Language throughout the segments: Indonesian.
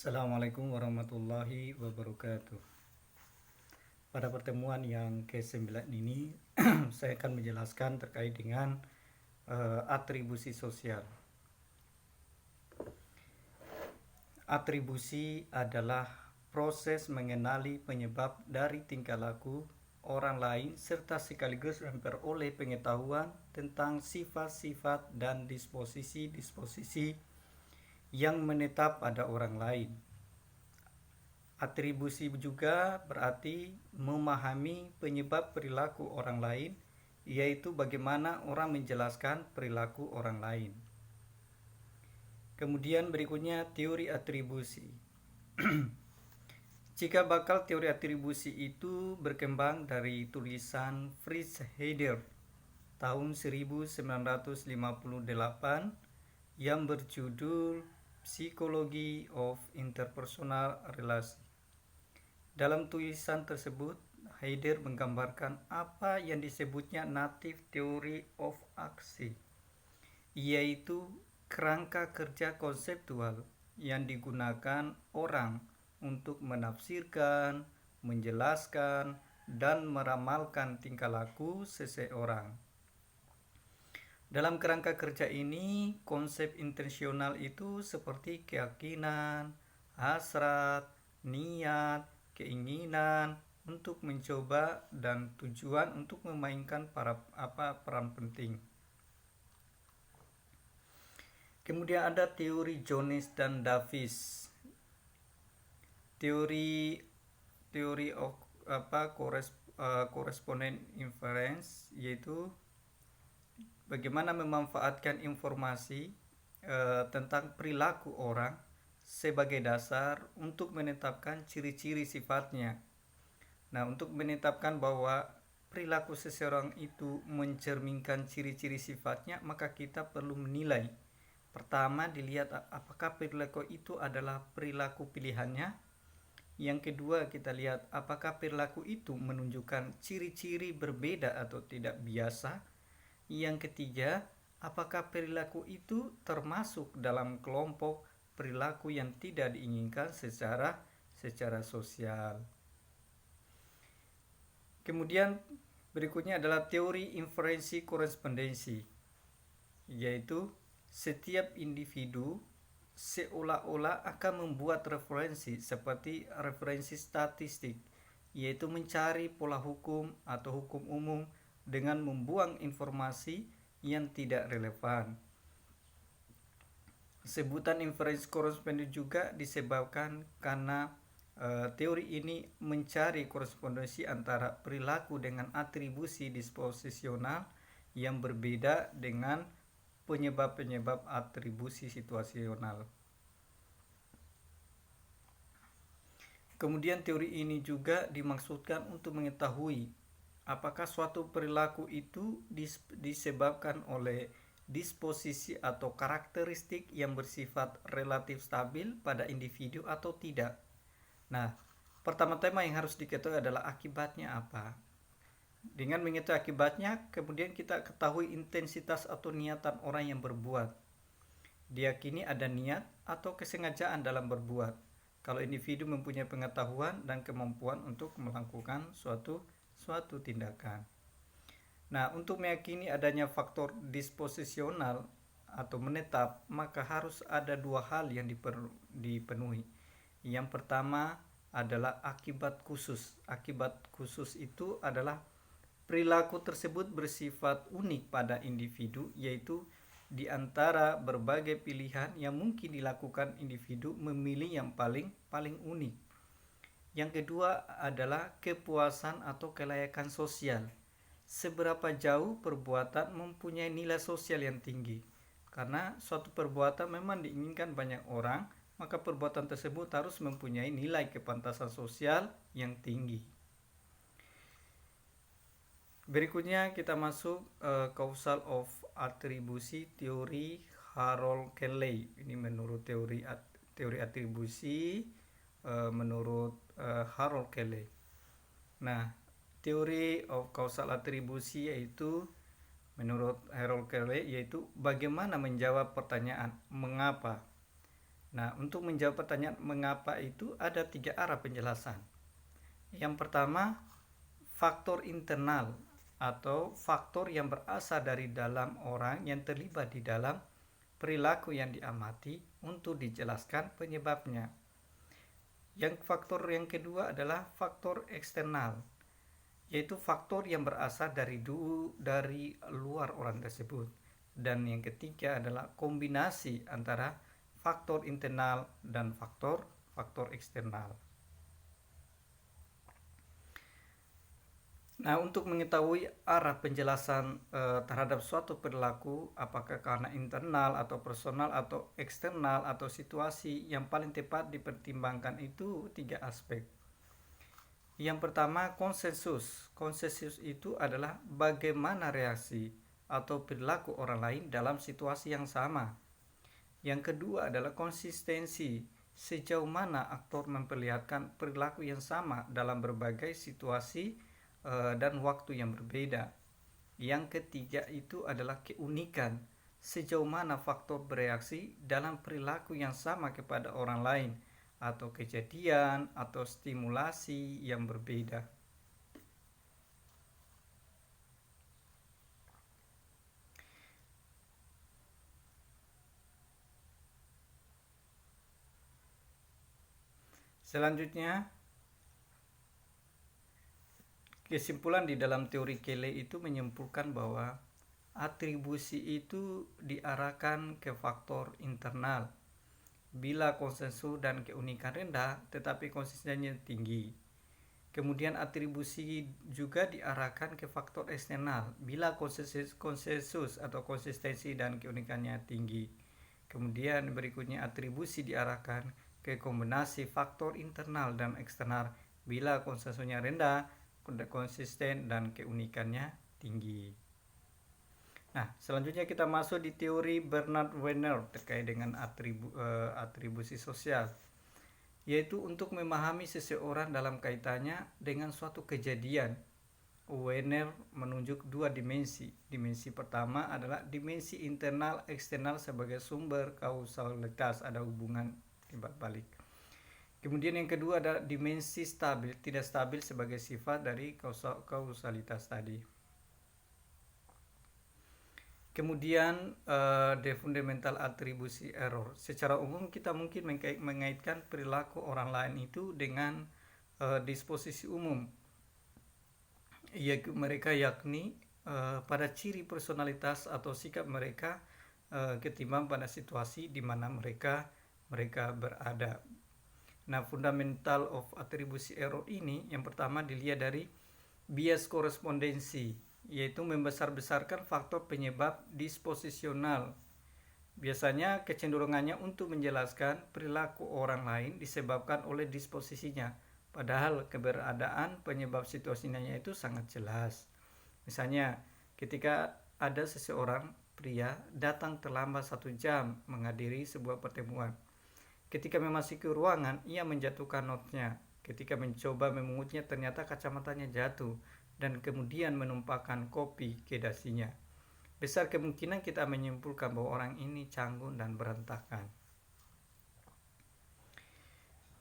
Assalamualaikum warahmatullahi wabarakatuh. Pada pertemuan yang ke-9 ini saya akan menjelaskan terkait dengan atribusi sosial. Atribusi adalah proses mengenali penyebab dari tingkah laku orang lain serta sekaligus memperoleh pengetahuan tentang sifat-sifat dan disposisi-disposisi yang menetap pada orang lain. Atribusi juga berarti memahami penyebab perilaku orang lain, yaitu bagaimana orang menjelaskan perilaku orang lain. Kemudian berikutnya teori atribusi. Cikal bakal teori atribusi itu berkembang dari tulisan Fritz Heider tahun 1958 yang berjudul Psychology of Interpersonal Relation. Dalam tulisan tersebut, Heider menggambarkan apa yang disebutnya native theory of action, yaitu kerangka kerja konseptual yang digunakan orang untuk menafsirkan, menjelaskan, dan meramalkan tingkah laku seseorang. Dalam kerangka kerja ini, konsep intensional itu seperti keyakinan, hasrat, niat, keinginan untuk mencoba, dan tujuan untuk memainkan peran penting. Kemudian ada teori Jones dan Davis. Teori of correspondent inference, yaitu bagaimana memanfaatkan informasi tentang perilaku orang sebagai dasar untuk menetapkan ciri-ciri sifatnya. Nah, untuk menetapkan bahwa perilaku seseorang itu mencerminkan ciri-ciri sifatnya, maka kita perlu menilai. Pertama, dilihat apakah perilaku itu adalah perilaku pilihannya. Yang kedua, kita lihat apakah perilaku itu menunjukkan ciri-ciri berbeda atau tidak biasa. Yang ketiga, apakah perilaku itu termasuk dalam kelompok perilaku yang tidak diinginkan secara sosial. Kemudian berikutnya adalah teori inferensi korespondensi, yaitu setiap individu seolah-olah akan membuat referensi seperti referensi statistik, yaitu mencari pola hukum atau hukum umum dengan membuang informasi yang tidak relevan. Sebutan inferensi koresponden juga disebabkan karena teori ini mencari korespondensi antara perilaku dengan atribusi disposisional yang berbeda dengan penyebab-penyebab atribusi situasional. Kemudian teori ini juga dimaksudkan untuk mengetahui apakah suatu perilaku itu disebabkan oleh disposisi atau karakteristik yang bersifat relatif stabil pada individu atau tidak. Nah, pertama-tama yang harus diketahui adalah akibatnya apa. Dengan mengetahui akibatnya, kemudian kita ketahui intensitas atau niatan orang yang berbuat. Diyakini ada niat atau kesengajaan dalam berbuat kalau individu mempunyai pengetahuan dan kemampuan untuk melakukan suatu tindakan. Nah, untuk meyakini adanya faktor disposisional atau menetap, maka harus ada dua hal yang dipenuhi. Yang pertama adalah akibat khusus. Akibat khusus itu adalah perilaku tersebut bersifat unik pada individu, yaitu di antara berbagai pilihan yang mungkin dilakukan individu memilih yang paling unik. Yang kedua adalah kepuasan atau kelayakan sosial. Seberapa jauh perbuatan mempunyai nilai sosial yang tinggi. Karena suatu perbuatan memang diinginkan banyak orang, maka perbuatan tersebut harus mempunyai nilai kepantasan sosial yang tinggi. Berikutnya kita masuk causal of atribusi teori Harold Cayley. Ini menurut teori atribusi menurut Harold Cayley. Nah, teori of causal atribusi yaitu menurut Harold Cayley yaitu bagaimana menjawab pertanyaan mengapa. Nah, untuk menjawab pertanyaan mengapa itu ada 3 arah penjelasan. Yang pertama, faktor internal atau faktor yang berasal dari dalam orang yang terlibat di dalam perilaku yang diamati untuk dijelaskan penyebabnya. Yang faktor yang kedua adalah faktor eksternal, yaitu faktor yang berasal dari luar orang tersebut. Dan yang ketiga adalah kombinasi antara faktor internal dan faktor eksternal. Nah, untuk mengetahui arah penjelasan terhadap suatu perilaku, apakah karena internal atau personal atau eksternal atau situasi, yang paling tepat dipertimbangkan itu 3 aspek. Yang pertama, konsensus. Konsensus itu adalah bagaimana reaksi atau perilaku orang lain dalam situasi yang sama. Yang kedua adalah konsistensi, sejauh mana aktor memperlihatkan perilaku yang sama dalam berbagai situasi dan waktu yang berbeda. Yang ketiga itu adalah keunikan, sejauh mana faktor bereaksi dalam perilaku yang sama kepada orang lain atau kejadian atau stimulasi yang berbeda. Selanjutnya, kesimpulan di dalam teori Kele itu menyimpulkan bahwa atribusi itu diarahkan ke faktor internal. Bila konsensus dan keunikan rendah, tetapi konsistensinya tinggi. Kemudian atribusi juga diarahkan ke faktor eksternal bila konsensus atau konsistensi dan keunikannya tinggi. Kemudian berikutnya atribusi diarahkan ke kombinasi faktor internal dan eksternal bila konsensusnya rendah, konsisten dan keunikannya tinggi. Nah, selanjutnya kita masuk di teori Bernard Werner terkait dengan atribusi sosial, yaitu untuk memahami seseorang dalam kaitannya dengan suatu kejadian. Werner menunjuk 2 dimensi. Dimensi pertama adalah dimensi internal eksternal sebagai sumber kausalitas, ada hubungan timbal balik. Kemudian yang kedua adalah dimensi stabil, tidak stabil sebagai sifat dari kausalitas tadi. Kemudian the fundamental attribution error. Secara umum kita mungkin mengaitkan perilaku orang lain itu dengan disposisi umum, yaitu mereka yakni pada ciri personalitas atau sikap mereka ketimbang pada situasi di mana mereka berada. Nah, fundamental of attribution error ini yang pertama dilihat dari bias korespondensi, yaitu membesar-besarkan faktor penyebab disposisional. Biasanya kecenderungannya untuk menjelaskan perilaku orang lain disebabkan oleh disposisinya, padahal keberadaan penyebab situasinya itu sangat jelas. Misalnya, ketika ada seseorang pria datang terlambat 1 jam menghadiri sebuah pertemuan. Ketika memasuki ruangan, ia menjatuhkan notnya. Ketika mencoba memungutnya, ternyata kacamatanya jatuh dan kemudian menumpahkan kopi ke dasinya. Besar kemungkinan kita menyimpulkan bahwa orang ini canggung dan berantakan.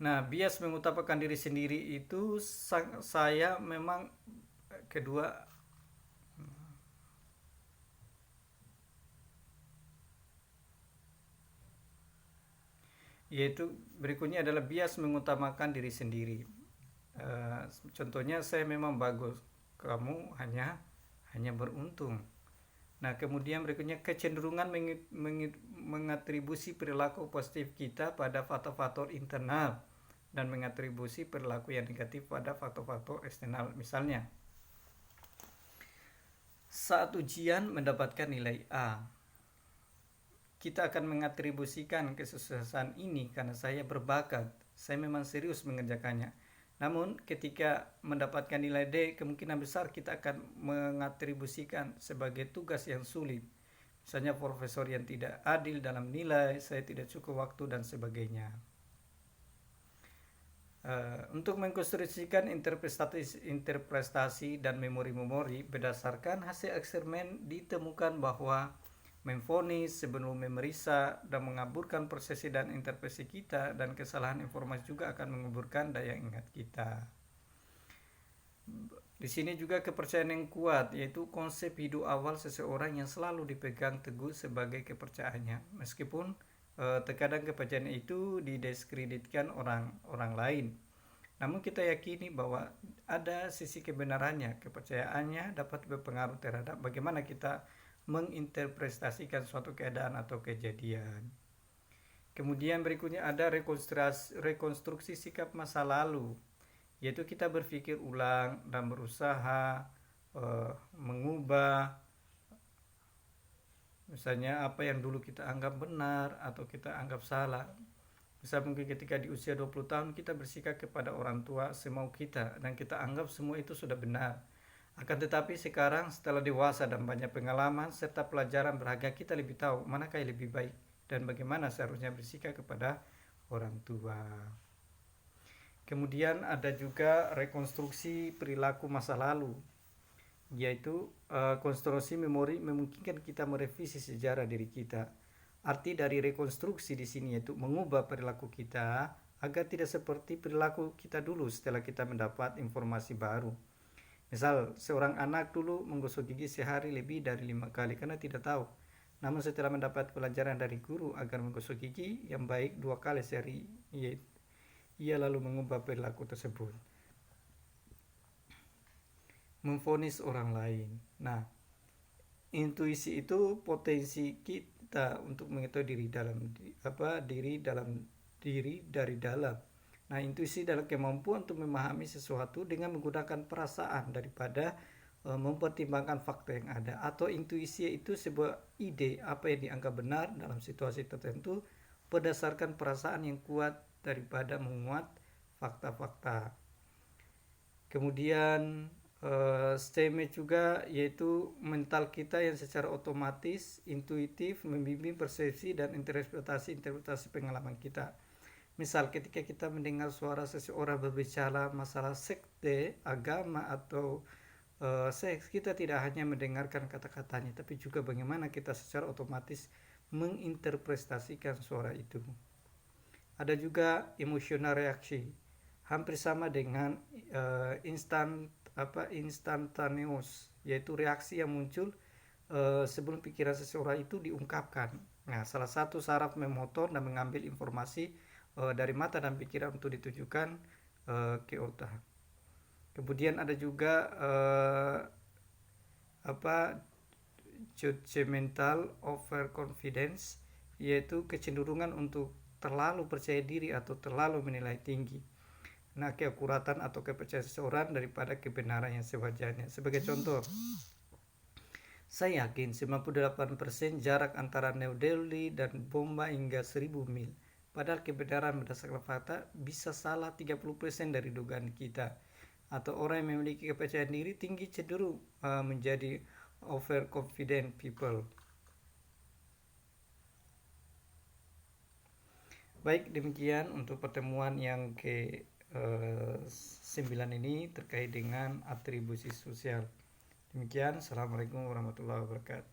Nah, bias mengutamakan diri sendiri itu saya memang kedua yaitu berikutnya adalah bias mengutamakan diri sendiri. Contohnya saya memang bagus, kamu hanya beruntung. Nah, kemudian berikutnya kecenderungan mengatribusi perilaku positif kita pada faktor-faktor internal dan mengatribusi perilaku yang negatif pada faktor-faktor eksternal. Misalnya, saat ujian mendapatkan nilai A, kita akan mengatribusikan kesuksesan ini karena saya berbakat, saya memang serius mengerjakannya. Namun ketika mendapatkan nilai D, kemungkinan besar kita akan mengatribusikan sebagai tugas yang sulit. Misalnya profesor yang tidak adil dalam nilai, saya tidak cukup waktu dan sebagainya. Untuk mengkonstruksikan interpretasi dan memori berdasarkan hasil eksperimen ditemukan bahwa memvonis sebelum memeriksa dan mengaburkan persepsi dan interpretasi kita, dan kesalahan informasi juga akan menguburkan daya ingat kita. Di sini juga kepercayaan yang kuat, yaitu konsep hidup awal seseorang yang selalu dipegang teguh sebagai kepercayaannya, meskipun terkadang kepercayaan itu didiskreditkan orang lain. Namun kita yakini bahwa ada sisi kebenarannya. Kepercayaannya dapat berpengaruh terhadap bagaimana kita menginterpretasikan suatu keadaan atau kejadian. Kemudian berikutnya ada rekonstruksi sikap masa lalu, yaitu kita berpikir ulang dan berusaha mengubah misalnya apa yang dulu kita anggap benar atau kita anggap salah. Misal mungkin ketika di usia 20 tahun kita bersikap kepada orang tua semau kita dan kita anggap semua itu sudah benar. Akan tetapi sekarang setelah dewasa dan banyak pengalaman serta pelajaran berharga, kita lebih tahu manakah yang lebih baik dan bagaimana seharusnya bersikap kepada orang tua. Kemudian ada juga rekonstruksi perilaku masa lalu, yaitu konstruksi memori memungkinkan kita merevisi sejarah diri kita. Arti dari rekonstruksi di sini yaitu mengubah perilaku kita agar tidak seperti perilaku kita dulu setelah kita mendapat informasi baru. Misal, seorang anak dulu menggosok gigi sehari lebih dari 5 kali karena tidak tahu. Namun setelah mendapat pelajaran dari guru agar menggosok gigi yang baik 2 kali sehari, ia lalu mengubah perilaku tersebut. Memvonis orang lain. Nah, intuisi itu potensi kita untuk mengetahui diri dari dalam. Nah, intuisi adalah kemampuan untuk memahami sesuatu dengan menggunakan perasaan daripada mempertimbangkan fakta yang ada. Atau intuisi itu sebuah ide apa yang dianggap benar dalam situasi tertentu berdasarkan perasaan yang kuat daripada menguat fakta-fakta. Kemudian STEME juga yaitu mental kita yang secara otomatis, intuitif membimbing persepsi dan interpretasi pengalaman kita. Misal ketika kita mendengar suara seseorang berbicara masalah sekte, agama atau seks, kita tidak hanya mendengarkan kata-katanya, tapi juga bagaimana kita secara otomatis menginterpretasikan suara itu. Ada juga emotional reaksi, hampir sama dengan instantaneous, yaitu reaksi yang muncul sebelum pikiran seseorang itu diungkapkan. Nah, salah satu saraf memotor dan mengambil informasi dari mata dan pikiran untuk ditujukan ke otak. Kemudian ada juga judgmental overconfidence, yaitu kecenderungan untuk terlalu percaya diri atau terlalu menilai tinggi keakuratan atau kepercayaan seseorang daripada kebenaran yang sewajarnya. Sebagai contoh, saya yakin 98% jarak antara New Delhi dan Bombay hingga 1000 mil. Padahal kebenaran berdasarkan fakta bisa salah 30% dari dugaan kita. Atau orang yang memiliki kepercayaan diri tinggi cenderung menjadi overconfident people. Baik, demikian untuk pertemuan yang ke-9 ini terkait dengan atribusi sosial. Demikian, Assalamualaikum warahmatullahi wabarakatuh.